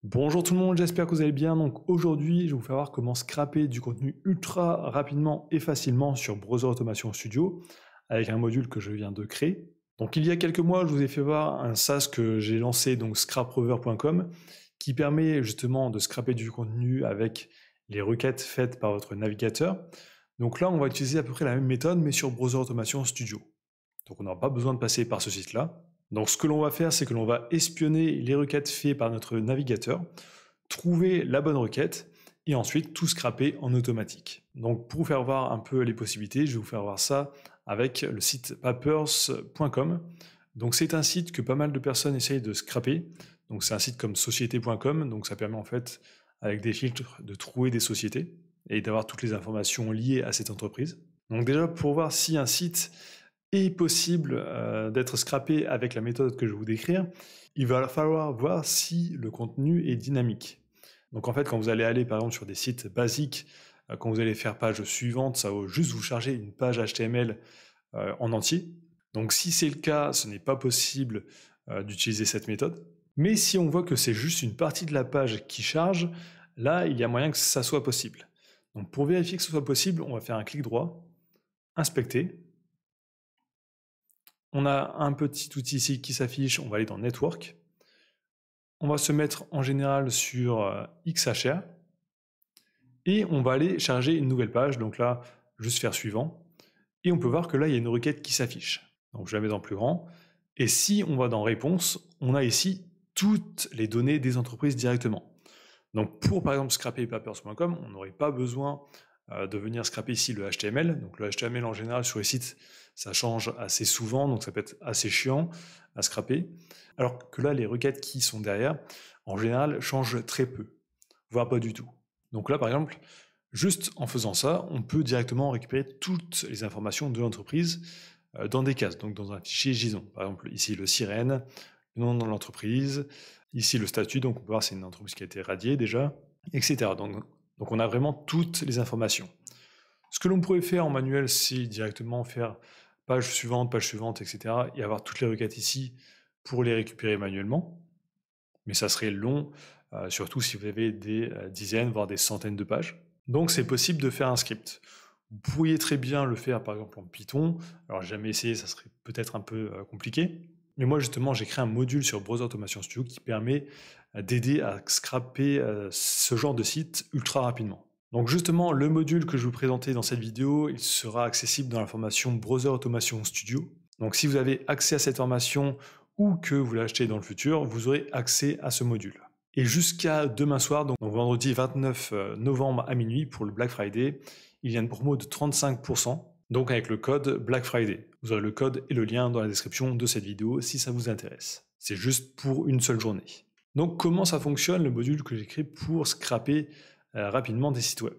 Bonjour tout le monde, j'espère que vous allez bien. Donc aujourd'hui, je vais vous faire voir comment scraper du contenu ultra rapidement et facilement sur Browser Automation Studio avec un module que je viens de créer. Donc il y a quelques mois, je vous ai fait voir un SaaS que j'ai lancé, donc scraprover.com, qui permet justement de scraper du contenu avec les requêtes faites par votre navigateur. Donc là, on va utiliser à peu près la même méthode, mais sur Browser Automation Studio. Donc on n'aura pas besoin de passer par ce site-là. Donc ce que l'on va faire, c'est que l'on va espionner les requêtes faites par notre navigateur, trouver la bonne requête et ensuite tout scraper en automatique. Donc pour vous faire voir un peu les possibilités, je vais vous faire voir ça avec le site papers.com. Donc c'est un site que pas mal de personnes essayent de scraper. Donc c'est un site comme société.com, donc ça permet en fait avec des filtres de trouver des sociétés et d'avoir toutes les informations liées à cette entreprise. Donc déjà pour voir si un site est possible d'être scrappé avec la méthode que je vais vous décrire, il va falloir voir si le contenu est dynamique. Donc en fait, quand vous allez aller par exemple sur des sites basiques, quand vous allez faire page suivante, ça va juste vous charger une page HTML en entier. Donc si c'est le cas, ce n'est pas possible d'utiliser cette méthode. Mais si on voit que c'est juste une partie de la page qui charge, là, il y a moyen que ça soit possible. Donc pour vérifier que ce soit possible, on va faire un clic droit, inspecter. On a un petit outil ici qui s'affiche, on va aller dans Network. On va se mettre en général sur XHR. Et on va aller charger une nouvelle page, donc là, juste faire suivant. Et on peut voir que là, il y a une requête qui s'affiche. Donc je la mets en plus grand. Et si on va dans Réponse, on a ici toutes les données des entreprises directement. Donc pour par exemple scraper papers.com, on n'aurait pas besoin de venir scraper ici le HTML. Donc le HTML en général sur les sites, ça change assez souvent, donc ça peut être assez chiant à scraper. Alors que là, les requêtes qui sont derrière, en général, changent très peu, voire pas du tout. Donc là, par exemple, juste en faisant ça, on peut directement récupérer toutes les informations de l'entreprise dans des cases, donc dans un fichier JSON. Par exemple, ici le sirène, le nom de l'entreprise, ici le statut, donc on peut voir c'est une entreprise qui a été radiée déjà, etc. Donc on a vraiment toutes les informations. Ce que l'on pourrait faire en manuel, c'est directement faire page suivante, etc. et avoir toutes les requêtes ici pour les récupérer manuellement. Mais ça serait long, surtout si vous avez des dizaines, voire des centaines de pages. Donc c'est possible de faire un script. Vous pourriez très bien le faire par exemple en Python. Alors j'ai jamais essayé, ça serait peut-être un peu compliqué. Mais moi justement j'ai créé un module sur Browser Automation Studio qui permet d'aider à scraper ce genre de site ultra rapidement. Donc justement le module que je vais vous présenter dans cette vidéo, il sera accessible dans la formation Browser Automation Studio. Donc si vous avez accès à cette formation ou que vous l'achetez dans le futur, vous aurez accès à ce module. Et jusqu'à demain soir, donc vendredi 29 novembre à minuit pour le Black Friday, il y a une promo de 35%, donc avec le code Black Friday. Vous aurez le code et le lien dans la description de cette vidéo si ça vous intéresse. C'est juste pour une seule journée. Donc comment ça fonctionne le module que j'ai créé pour scraper rapidement des sites web.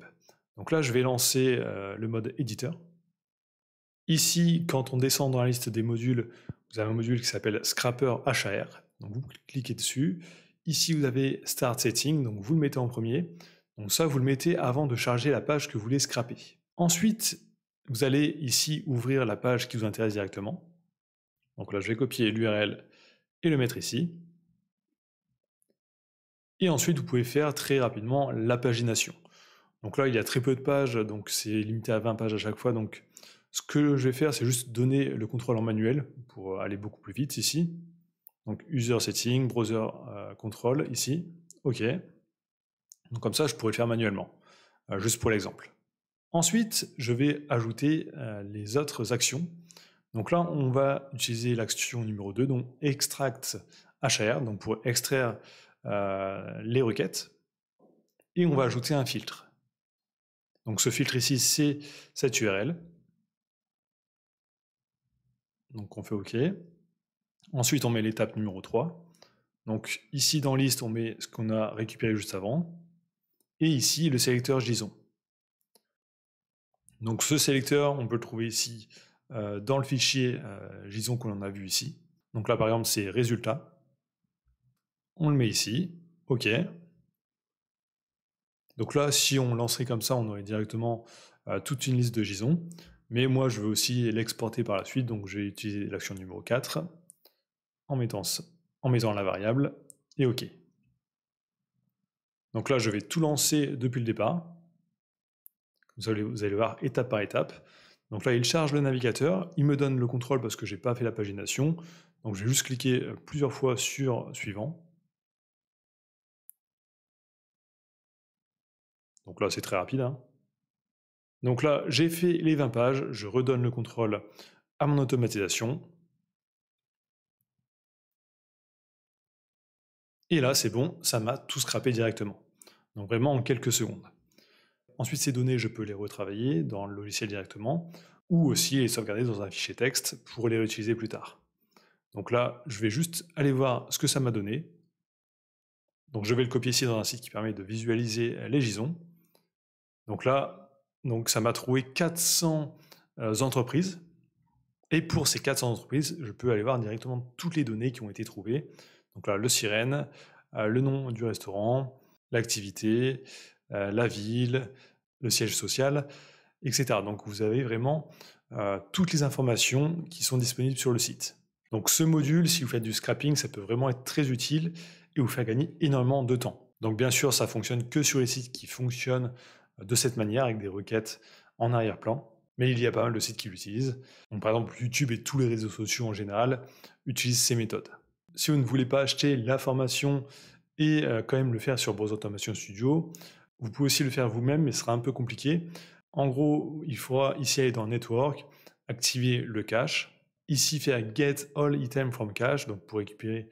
Donc là je vais lancer le mode éditeur. Ici, quand on descend dans la liste des modules, vous avez un module qui s'appelle Scrapper HAR. Donc vous cliquez dessus. Ici, vous avez Start Setting, donc vous le mettez en premier. Donc ça, vous le mettez avant de charger la page que vous voulez scraper. Ensuite, vous allez ici ouvrir la page qui vous intéresse directement. Donc là, je vais copier l'URL et le mettre ici. Et ensuite, vous pouvez faire très rapidement la pagination. Donc là, il y a très peu de pages, donc c'est limité à 20 pages à chaque fois. Donc ce que je vais faire, c'est juste donner le contrôle en manuel pour aller beaucoup plus vite ici. Donc User Setting, Browser Control ici. OK. Donc comme ça, je pourrais le faire manuellement, juste pour l'exemple. Ensuite, je vais ajouter les autres actions. Donc là, on va utiliser l'action numéro 2, donc Extract HAR, donc pour extraire les requêtes. Et on va ajouter un filtre. Donc ce filtre ici, c'est cette URL. Donc on fait OK. Ensuite, on met l'étape numéro 3. Donc ici dans liste, on met ce qu'on a récupéré juste avant. Et ici, le sélecteur JSON. Donc ce sélecteur, on peut le trouver ici dans le fichier JSON qu'on a vu ici. Donc là, par exemple, c'est résultat. On le met ici. OK. Donc là, si on lancerait comme ça, on aurait directement toute une liste de JSON. Mais moi, je veux aussi l'exporter par la suite. Donc je vais utiliser l'action numéro 4 en mettant la variable et OK. Donc là, je vais tout lancer depuis le départ. Vous allez voir étape par étape. Donc là, il charge le navigateur, il me donne le contrôle parce que je n'ai pas fait la pagination. Donc je vais juste cliquer plusieurs fois sur suivant. Donc là, c'est très rapide, hein. Donc là, j'ai fait les 20 pages, je redonne le contrôle à mon automatisation. Et là, c'est bon, ça m'a tout scrappé directement. Donc vraiment en quelques secondes. Ensuite, ces données, je peux les retravailler dans le logiciel directement, ou aussi les sauvegarder dans un fichier texte pour les réutiliser plus tard. Donc là, je vais juste aller voir ce que ça m'a donné. Donc je vais le copier ici dans un site qui permet de visualiser les gisons. Donc là, ça m'a trouvé 400 entreprises. Et pour ces 400 entreprises, je peux aller voir directement toutes les données qui ont été trouvées. Donc là, le sirène, le nom du restaurant, l'activité, la ville, le siège social, etc. Donc vous avez vraiment toutes les informations qui sont disponibles sur le site. Donc ce module, si vous faites du scrapping, ça peut vraiment être très utile et vous faire gagner énormément de temps. Donc bien sûr, ça fonctionne que sur les sites qui fonctionnent de cette manière, avec des requêtes en arrière-plan. Mais il y a pas mal de sites qui l'utilisent. Donc, par exemple, YouTube et tous les réseaux sociaux en général utilisent ces méthodes. Si vous ne voulez pas acheter la formation et quand même le faire sur Browser Automation Studio, vous pouvez aussi le faire vous-même, mais ce sera un peu compliqué. En gros, il faudra ici aller dans Network, activer le cache. Ici, faire Get All Items from Cache, donc pour récupérer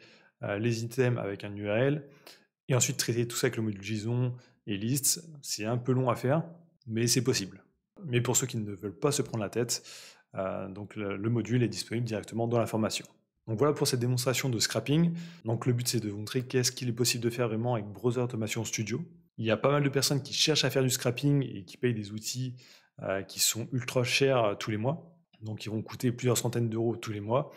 les items avec un URL. Et ensuite, traiter tout ça avec le module JSON et Lists. C'est un peu long à faire, mais c'est possible. Mais pour ceux qui ne veulent pas se prendre la tête, donc le module est disponible directement dans la formation. Donc voilà pour cette démonstration de scrapping. Donc le but, c'est de vous montrer qu'est-ce qu'il est possible de faire vraiment avec Browser Automation Studio. Il y a pas mal de personnes qui cherchent à faire du scrapping et qui payent des outils qui sont ultra chers tous les mois. Donc ils vont coûter plusieurs centaines d'euros tous les mois.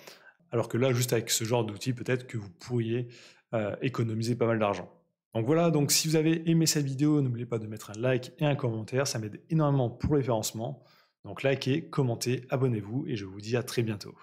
Alors que là, juste avec ce genre d'outils, peut-être que vous pourriez économiser pas mal d'argent. Donc voilà, donc si vous avez aimé cette vidéo, n'oubliez pas de mettre un like et un commentaire, ça m'aide énormément pour le référencement. Donc likez, commentez, abonnez-vous et je vous dis à très bientôt.